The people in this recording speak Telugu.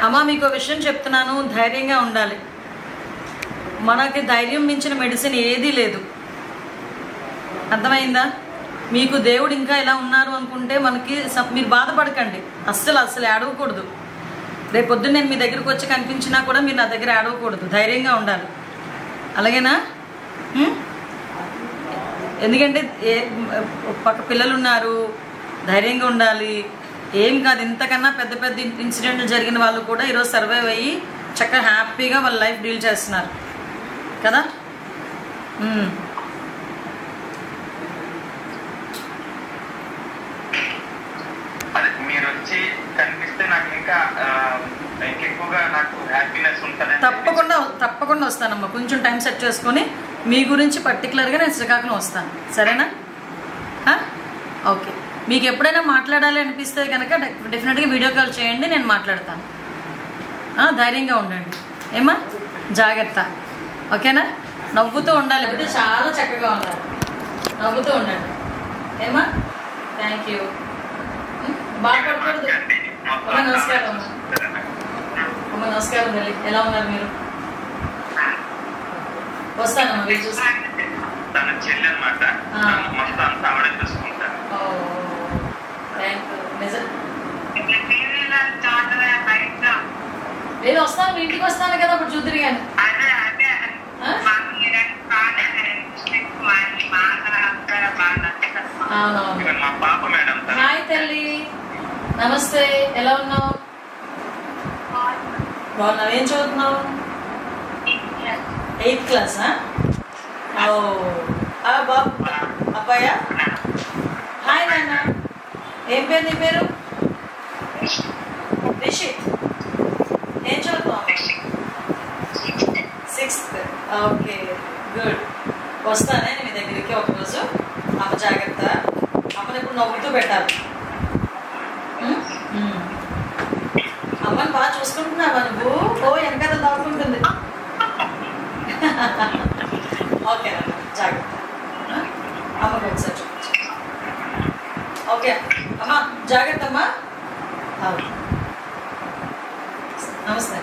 అమ్మ మీకు విషయం చెప్తున్నాను, ధైర్యంగా ఉండాలి. మనకి ధైర్యం మించిన మెడిసిన్ ఏదీ లేదు. అర్థమైందా? మీకు దేవుడు ఇంకా ఇలా ఉన్నారు అనుకుంటే మనకి మీరు బాధపడకండి. అస్సలు ఏడవకూడదు. రేపొద్దున నేను మీ దగ్గరకు వచ్చి కనిపించినా కూడా మీరు నా దగ్గర ఏడవకూడదు. ధైర్యంగా ఉండాలి. అలాగేనా? ఎందుకంటే పక్క పిల్లలు ఉన్నారు, ధైర్యంగా ఉండాలి. ఏం కాదు, ఇంతకన్నా పెద్ద పెద్ద ఇన్సిడెంట్లు జరిగిన వాళ్ళు కూడా ఈరోజు సర్వైవ్ అయ్యి చక్కగా హ్యాపీగా వాళ్ళ లైఫ్ డీల్ చేస్తున్నారు కదా. తప్పకుండా వస్తానమ్మా. కొంచెం టైం సెట్ చేసుకొని మీ గురించి పర్టికులర్గా నేను శ్రీకాకుళం వస్తాను. సరేనా? ఓకే. మీకు ఎప్పుడైనా మాట్లాడాలి అనిపిస్తే కనుక డెఫినెట్గా వీడియో కాల్ చేయండి, నేను మాట్లాడతాను. ధైర్యంగా ఉండండి. ఏమా? జాగ్రత్త. ఓకేనా? నవ్వుతూ ఉండాలి. అంటే చాలా చక్కగా ఉండాలి. నవ్వుతూ ఉండండి. ఏమా? Thank you. బాధపడకూడదు. అమ్మ నమస్కారం. అమ్మ నమస్కారం తల్లి. ఎలా ఉన్నారు మీరు? వస్తానమ్మా. మీరు చూస్తాను. నేను వస్తాను, మీ ఇంటికి వస్తాను కదా, అప్పుడు చూద్దరు కానీ. హాయ్ తల్లి, నమస్తే. ఎలా ఉన్నావు? బాగున్నావు. ఏం చదువుతున్నావు? 8th క్లాసా? బాబు అబ్బాయా? హాయ్ నాన్న. ఏం పేరు నీ పేరు? రిషిత్. ఏం చదువుతావు? 6th. Okay, good. వస్తానే మీ దగ్గరికి ఒకరోజు. అమ్మ జాగ్రత్త. అమ్మని ఇప్పుడు నవ్వుతూ పెట్టాలి. అమ్మని బాగా చూసుకుంటున్నావా నువ్వు? వెనకాల దాక్కుంటుంది. ఓకేనమ్మా, జాగ్రత్త. అమ్మకి ఒకసారి చూపించు. ఓకే అమ్మా, జాగ్రత్త అమ్మా. నమస్తే.